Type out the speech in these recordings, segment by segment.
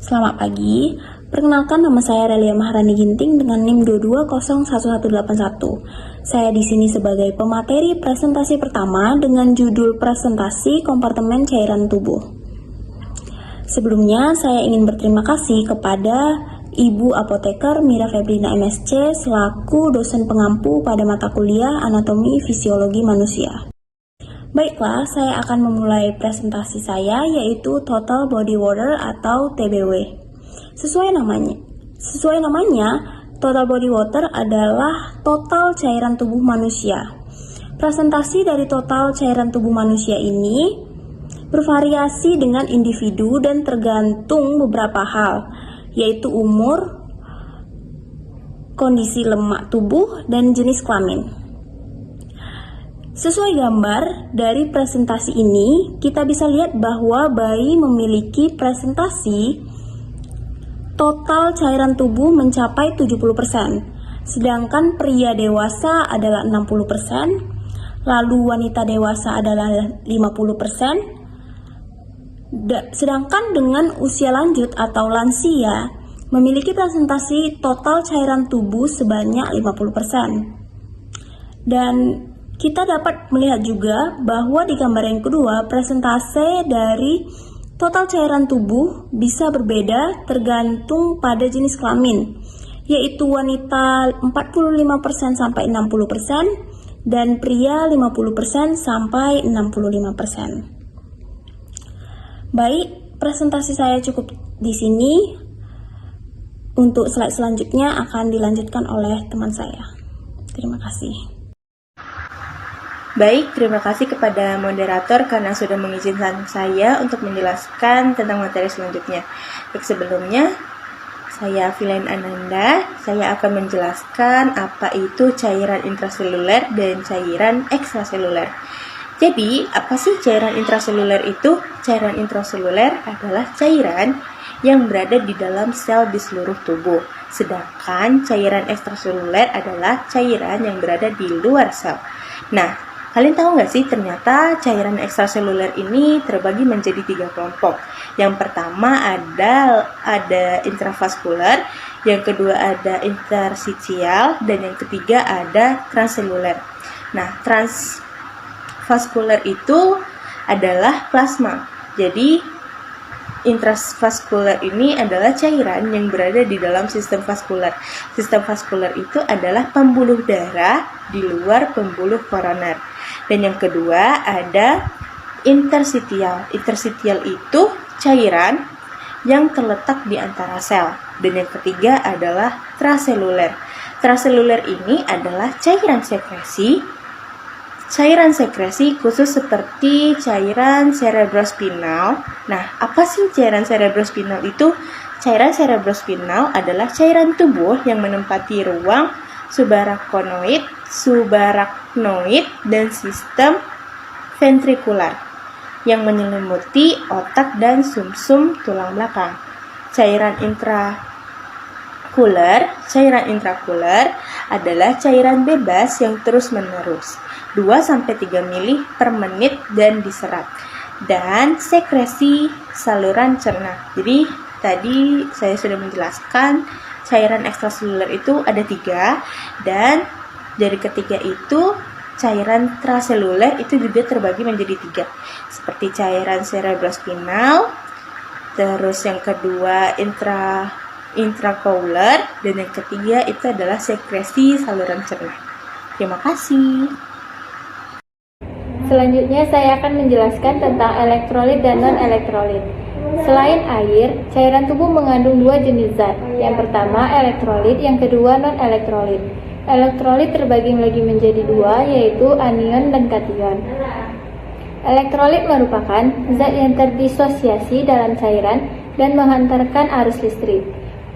Selamat pagi, perkenalkan nama saya Relia Maharani Ginting dengan NIM 2201181. Saya di sini sebagai pemateri presentasi pertama dengan judul presentasi kompartemen cairan tubuh. Sebelumnya, saya ingin berterima kasih kepada Ibu Apoteker Mira Febrina MSc selaku dosen pengampu pada mata kuliah Anatomi Fisiologi Manusia. Baiklah, saya akan memulai presentasi saya yaitu Total Body Water atau TBW. Sesuai namanya, Total Body Water adalah total cairan tubuh manusia. Presentasi dari total cairan tubuh manusia ini bervariasi dengan individu dan tergantung beberapa hal, yaitu umur, kondisi lemak tubuh, dan jenis kelamin. Sesuai gambar dari presentasi ini, kita bisa lihat bahwa bayi memiliki presentasi total cairan tubuh mencapai 70%, sedangkan pria dewasa adalah 60%, lalu wanita dewasa adalah 50%, sedangkan dengan usia lanjut atau lansia memiliki presentasi total cairan tubuh sebanyak 50%. Dan kita dapat melihat juga bahwa di gambar yang kedua, presentase dari total cairan tubuh bisa berbeda tergantung pada jenis kelamin, yaitu wanita 45% sampai 60% dan pria 50% sampai 65%. Baik, presentasi saya cukup di sini. Untuk slide selanjutnya akan dilanjutkan oleh teman saya. Terima kasih. Baik, terima kasih kepada moderator karena sudah mengizinkan saya untuk menjelaskan tentang materi selanjutnya. Baik, sebelumnya, saya Vilain Ananda. Saya akan menjelaskan apa itu cairan intraseluler dan cairan ekstraseluler. Jadi, apa sih cairan intraseluler itu? Cairan intraseluler adalah cairan yang berada di dalam sel di seluruh tubuh. Sedangkan cairan ekstraseluler adalah cairan yang berada di luar sel. Nah, kalian tahu nggak sih ternyata cairan ekstraseluler ini terbagi menjadi 3 kelompok. Yang pertama ada intravaskular, yang kedua ada interstitial, dan yang ketiga ada transseluler. Nah, transvaskular itu adalah plasma. Jadi intravaskular ini adalah cairan yang berada di dalam sistem vaskular. Sistem vaskular itu adalah pembuluh darah di luar pembuluh koroner. Dan yang kedua ada interstitial. Interstitial itu cairan yang terletak di antara sel. Dan yang ketiga adalah transseluler. Transseluler ini adalah cairan sekresi khusus seperti cairan cerebrospinal. Nah, apa sih cairan cerebrospinal itu? Cairan cerebrospinal adalah cairan tubuh yang menempati ruang subarachnoid, dan sistem ventrikular yang menyelimuti otak dan sumsum tulang belakang. Cairan intrakuler adalah cairan bebas yang terus-menerus 2-3 mili per menit dan diserap, dan sekresi saluran cerna. Jadi tadi saya sudah menjelaskan cairan ekstraseluler itu ada 3, dan dari ketiga itu cairan transseluler itu juga terbagi menjadi 3, seperti cairan cerebrospinal, terus yang kedua intraocular, dan yang ketiga itu adalah sekresi saluran cerna. Terima kasih. Selanjutnya saya akan menjelaskan tentang elektrolit dan non-elektrolit. Selain air, cairan tubuh mengandung 2 jenis zat. Yang pertama elektrolit, yang kedua non-elektrolit. Elektrolit terbagi lagi menjadi 2, yaitu anion dan kation. Elektrolit merupakan zat yang terdisosiasi dalam cairan dan menghantarkan arus listrik.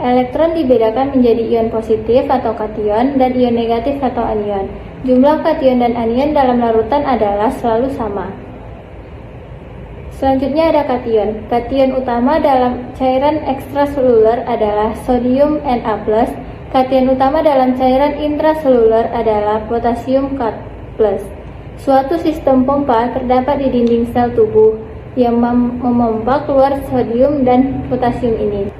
Elektron dibedakan menjadi ion positif atau kation dan ion negatif atau anion. Jumlah kation dan anion dalam larutan adalah selalu sama. Selanjutnya ada kation. Kation utama dalam cairan ekstraseluler adalah sodium Na+. Kation utama dalam cairan intraseluler adalah potasium K+. Suatu sistem pompa terdapat di dinding sel tubuh yang memompa keluar sodium dan potasium ini.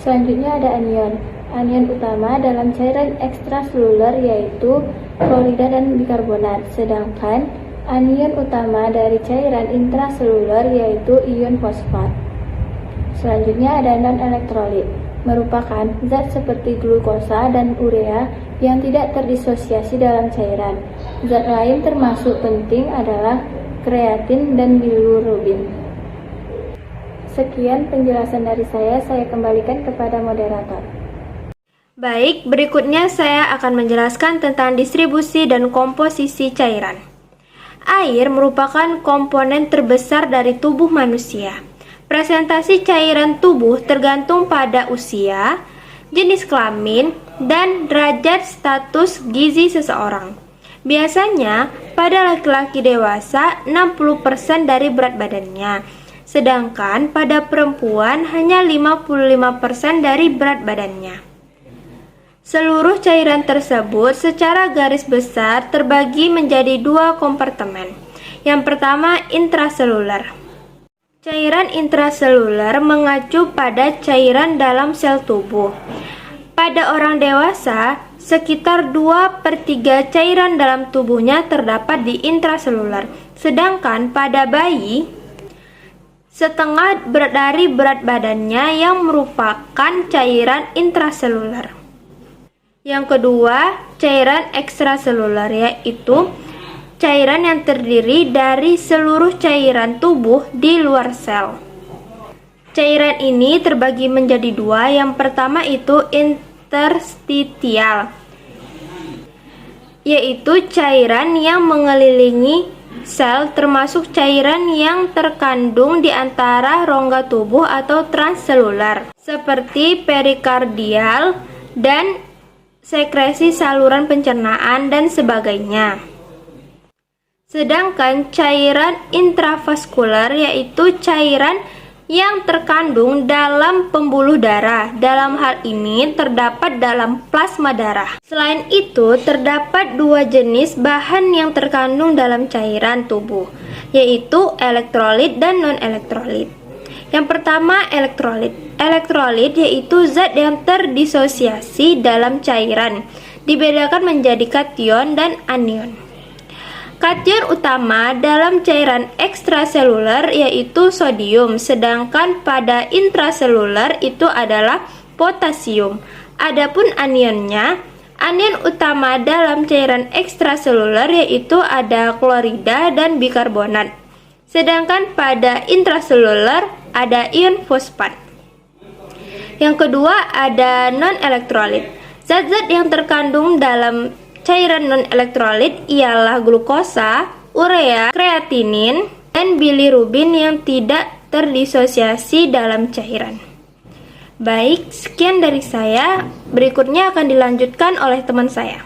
Selanjutnya ada anion. Anion utama dalam cairan ekstraseluler yaitu klorida dan bikarbonat, sedangkan anion utama dari cairan intraseluler yaitu ion fosfat. Selanjutnya ada non-elektrolit, merupakan zat seperti glukosa dan urea yang tidak terdisosiasi dalam cairan. Zat lain termasuk penting adalah kreatin dan bilirubin. Sekian penjelasan dari saya kembalikan kepada moderator. Baik, berikutnya saya akan menjelaskan tentang distribusi dan komposisi cairan. Air merupakan komponen terbesar dari tubuh manusia. Presentasi cairan tubuh tergantung pada usia, jenis kelamin, dan derajat status gizi seseorang. Biasanya, pada laki-laki dewasa 60% dari berat badannya, sedangkan pada perempuan hanya 55% dari berat badannya. Seluruh cairan tersebut secara garis besar terbagi menjadi dua kompartemen. Yang pertama, intraseluler. Cairan intraseluler mengacu pada cairan dalam sel tubuh. Pada orang dewasa, sekitar 2/3 cairan dalam tubuhnya terdapat di intraseluler. Sedangkan pada bayi, setengah dari berat badannya yang merupakan cairan intraseluler. Yang kedua, cairan ekstraseluler, yaitu cairan yang terdiri dari seluruh cairan tubuh di luar sel. Cairan ini terbagi menjadi dua. Yang pertama itu interstitial, yaitu cairan yang mengelilingi sel, termasuk cairan yang terkandung di antara rongga tubuh atau transselular, seperti perikardial dan sekresi saluran pencernaan dan sebagainya. Sedangkan cairan intravaskular yaitu cairan yang terkandung dalam pembuluh darah. Dalam hal ini terdapat dalam plasma darah. Selain itu, terdapat dua jenis bahan yang terkandung dalam cairan tubuh, yaitu elektrolit dan non-elektrolit. Yang pertama, elektrolit. Elektrolit yaitu zat yang terdisosiasi dalam cairan, dibedakan menjadi kation dan anion. Kation utama dalam cairan ekstraseluler yaitu sodium, sedangkan pada intraseluler itu adalah potasium. Adapun anionnya, anion utama dalam cairan ekstraseluler yaitu ada klorida dan bikarbonat. Sedangkan pada intraseluler ada ion fosfat. Yang kedua ada non-elektrolit. Zat-zat yang terkandung dalam cairan non-elektrolit ialah glukosa, urea, kreatinin, dan bilirubin yang tidak terdisosiasi dalam cairan. Baik, sekian dari saya. Berikutnya akan dilanjutkan oleh teman saya.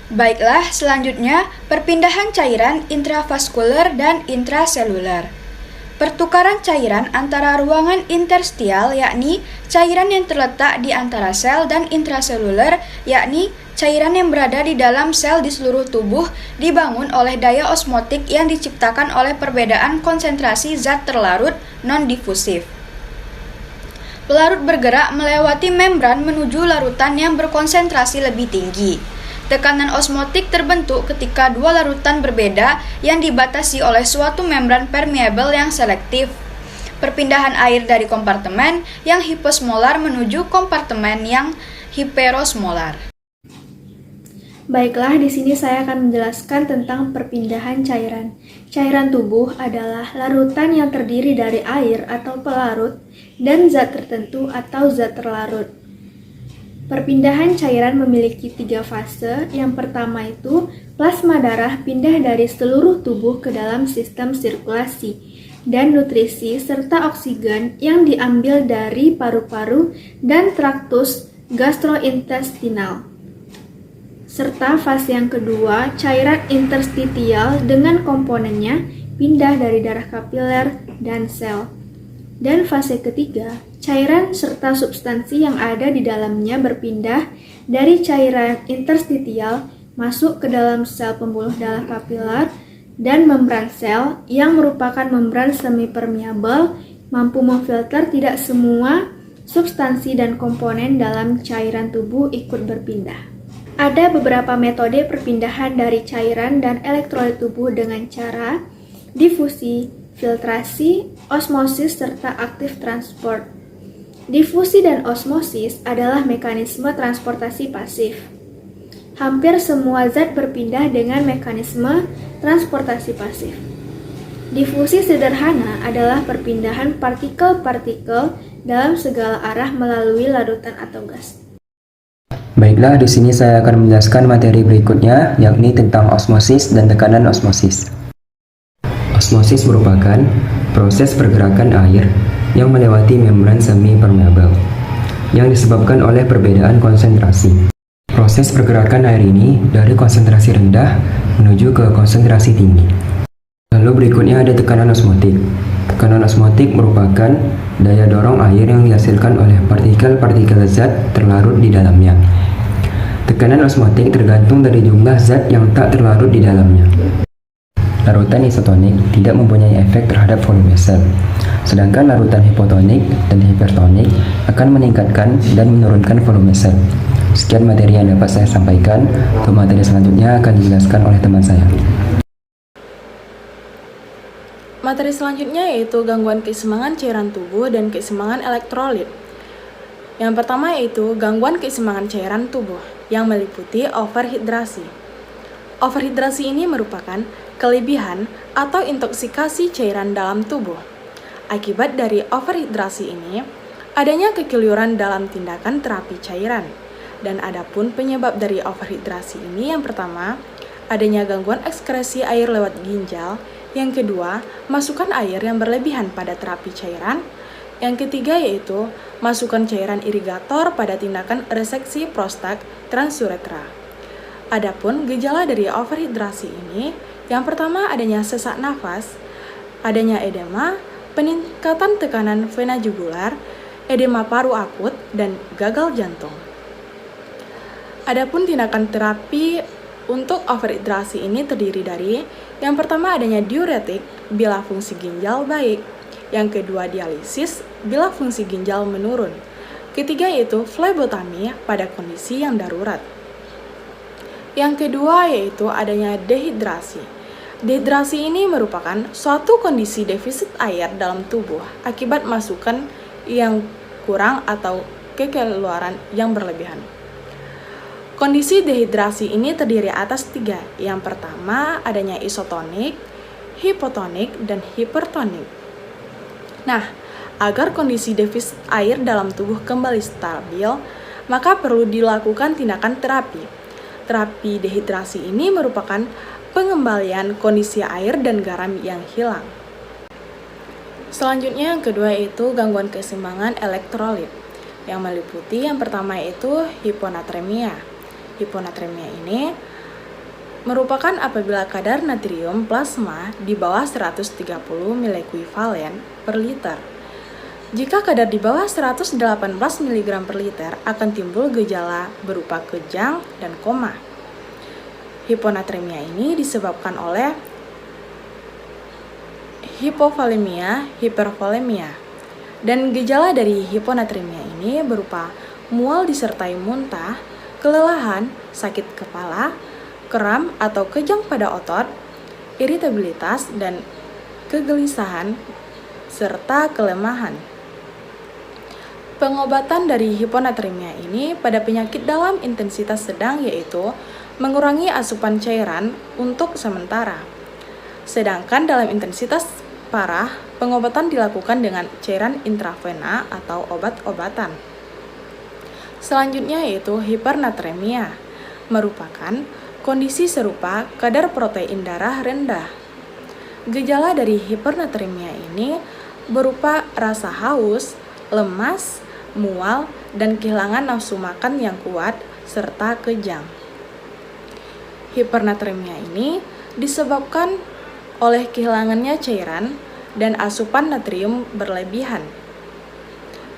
Baiklah, selanjutnya perpindahan cairan intravaskuler dan intraseluler. Pertukaran cairan antara ruangan interstitial, yakni cairan yang terletak di antara sel, dan intraseluler, yakni cairan yang berada di dalam sel di seluruh tubuh, dibangun oleh daya osmotik yang diciptakan oleh perbedaan konsentrasi zat terlarut non-difusif. Pelarut bergerak melewati membran menuju larutan yang berkonsentrasi lebih tinggi. Tekanan osmotik terbentuk ketika dua larutan berbeda yang dibatasi oleh suatu membran permeabel yang selektif. Perpindahan air dari kompartemen yang hiposmolar menuju kompartemen yang hiperosmolar. Baiklah, di sini saya akan menjelaskan tentang perpindahan cairan. Cairan tubuh adalah larutan yang terdiri dari air atau pelarut dan zat tertentu atau zat terlarut. Perpindahan cairan memiliki 3 fase. Yang pertama itu plasma darah pindah dari seluruh tubuh ke dalam sistem sirkulasi dan nutrisi serta oksigen yang diambil dari paru-paru dan traktus gastrointestinal. Serta fase yang kedua, cairan interstitial dengan komponennya pindah dari darah kapiler dan sel. Dan fase ketiga, cairan serta substansi yang ada di dalamnya berpindah dari cairan interstitial masuk ke dalam sel pembuluh darah kapiler dan membran sel yang merupakan membran semi permeabel, mampu memfilter tidak semua substansi dan komponen dalam cairan tubuh ikut berpindah. Ada beberapa metode perpindahan dari cairan dan elektrolit tubuh dengan cara difusi, filtrasi, osmosis, serta aktif transport. Difusi dan osmosis adalah mekanisme transportasi pasif. Hampir semua zat berpindah dengan mekanisme transportasi pasif. Difusi sederhana adalah perpindahan partikel-partikel dalam segala arah melalui larutan atau gas. Baiklah, di sini saya akan menjelaskan materi berikutnya, yakni tentang osmosis dan tekanan osmosis. Osmosis merupakan proses pergerakan air yang melewati membran semi-permeabel yang disebabkan oleh perbedaan konsentrasi. Proses pergerakan air ini dari konsentrasi rendah menuju ke konsentrasi tinggi. Lalu berikutnya ada tekanan osmotik. Tekanan osmotik merupakan daya dorong air yang dihasilkan oleh partikel-partikel zat terlarut di dalamnya. Tekanan osmotik tergantung dari jumlah zat yang tak terlarut di dalamnya. Larutan isotonik tidak mempunyai efek terhadap volume sel, sedangkan larutan hipotonik dan hipertonik akan meningkatkan dan menurunkan volume sel. Sekian materi yang dapat saya sampaikan. Untuk materi selanjutnya akan dijelaskan oleh teman saya. Materi selanjutnya yaitu gangguan keseimbangan cairan tubuh dan keseimbangan elektrolit. Yang pertama yaitu gangguan keseimbangan cairan tubuh yang meliputi overhidrasi. Overhidrasi ini merupakan kelebihan atau intoksikasi cairan dalam tubuh. Akibat dari overhidrasi ini, adanya kekeliruan dalam tindakan terapi cairan. Dan adapun penyebab dari overhidrasi ini yang pertama, adanya gangguan ekskresi air lewat ginjal. Yang kedua, masukan air yang berlebihan pada terapi cairan. Yang ketiga yaitu masukan cairan irigator pada tindakan reseksi prostat transuretra. Adapun gejala dari overhidrasi ini, yang pertama adanya sesak nafas, adanya edema, peningkatan tekanan vena jugular, edema paru akut, dan gagal jantung. Adapun tindakan terapi untuk overhidrasi ini terdiri dari yang pertama adanya diuretik bila fungsi ginjal baik, yang kedua dialisis bila fungsi ginjal menurun, ketiga yaitu flebotomi pada kondisi yang darurat. Yang kedua yaitu adanya dehidrasi. Dehidrasi ini merupakan suatu kondisi defisit air dalam tubuh akibat masukan yang kurang atau kekeluaran yang berlebihan. Kondisi dehidrasi ini terdiri atas 3. Yang pertama adanya isotonik, hipotonik, dan hipertonik. Nah, agar kondisi defisit air dalam tubuh kembali stabil, maka perlu dilakukan tindakan terapi. Terapi dehidrasi ini merupakan pengembalian kondisi air dan garam yang hilang. Selanjutnya yang kedua yaitu gangguan keseimbangan elektrolit, yang meliputi yang pertama yaitu hiponatremia. Hiponatremia ini merupakan apabila kadar natrium plasma di bawah 130 milikuivalen per liter. Jika kadar di bawah 118 mg per liter akan timbul gejala berupa kejang dan koma. Hiponatremia ini disebabkan oleh hipovolemia, hipervolemia. Dan gejala dari hiponatremia ini berupa mual disertai muntah, kelelahan, sakit kepala, kram atau kejang pada otot, iritabilitas, dan kegelisahan, serta kelemahan. Pengobatan dari hiponatremia ini pada penyakit dalam intensitas sedang yaitu mengurangi asupan cairan untuk sementara. Sedangkan dalam intensitas parah, pengobatan dilakukan dengan cairan intravena atau obat-obatan. Selanjutnya yaitu hipernatremia, merupakan kondisi serupa kadar protein darah rendah. Gejala dari hipernatremia ini berupa rasa haus, lemas, mual, dan kehilangan nafsu makan yang kuat, serta kejang. Hipernatremia ini disebabkan oleh kehilangannya cairan dan asupan natrium berlebihan.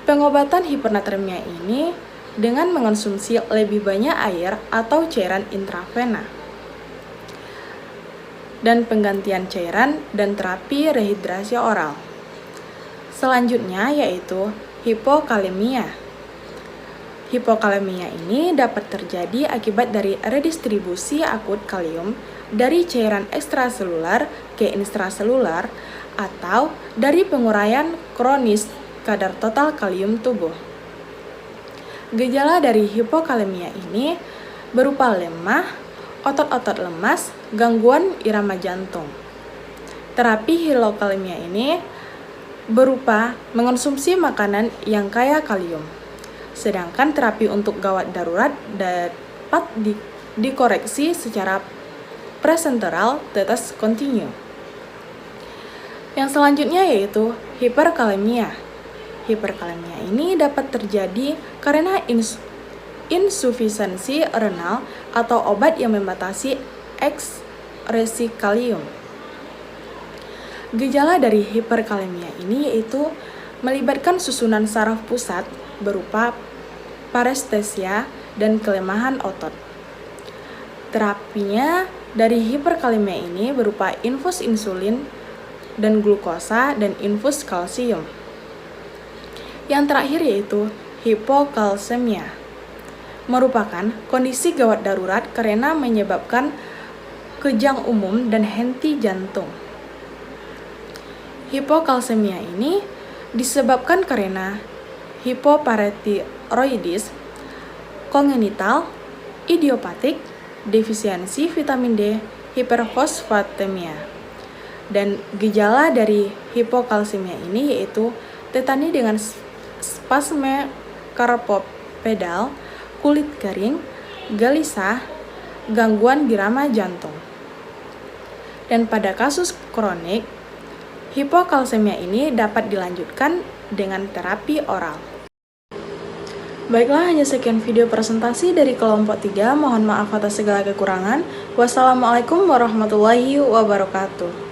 Pengobatan hipernatremia ini dengan mengonsumsi lebih banyak air atau cairan intravena, dan penggantian cairan dan terapi rehidrasi oral. Selanjutnya yaitu hipokalemia. Hipokalemia ini dapat terjadi akibat dari redistribusi akut kalium dari cairan ekstraselular ke intraselular atau dari penguraian kronis kadar total kalium tubuh. Gejala dari hipokalemia ini berupa lemah, otot-otot lemas, gangguan irama jantung. Terapi hipokalemia ini berupa mengonsumsi makanan yang kaya kalium. Sedangkan terapi untuk gawat darurat dapat dikoreksi secara presenteral tetes kontinu. Yang selanjutnya yaitu hiperkalemia. Hiperkalemia ini dapat terjadi karena insufisiensi renal atau obat yang membatasi ekskresi kalium. Gejala dari hiperkalemia ini yaitu melibatkan susunan saraf pusat berupa parestesia dan kelemahan otot. Terapinya dari hiperkalemia ini berupa infus insulin dan glukosa dan infus kalsium. Yang terakhir yaitu hipokalsemia, merupakan kondisi gawat darurat karena menyebabkan kejang umum dan henti jantung. Hipokalsemia ini disebabkan karena hipoparathyroidisme kongenital, idiopatik, defisiensi vitamin D, hiperfosfatemia. Dan gejala dari hipokalsemia ini yaitu tetani dengan spasme karpopedal, kulit kering, gelisah, gangguan irama jantung. Dan pada kasus kronik, hipokalsemia ini dapat dilanjutkan dengan terapi oral. Baiklah, hanya sekian video presentasi dari kelompok 3. Mohon maaf atas segala kekurangan. Wassalamualaikum warahmatullahi wabarakatuh.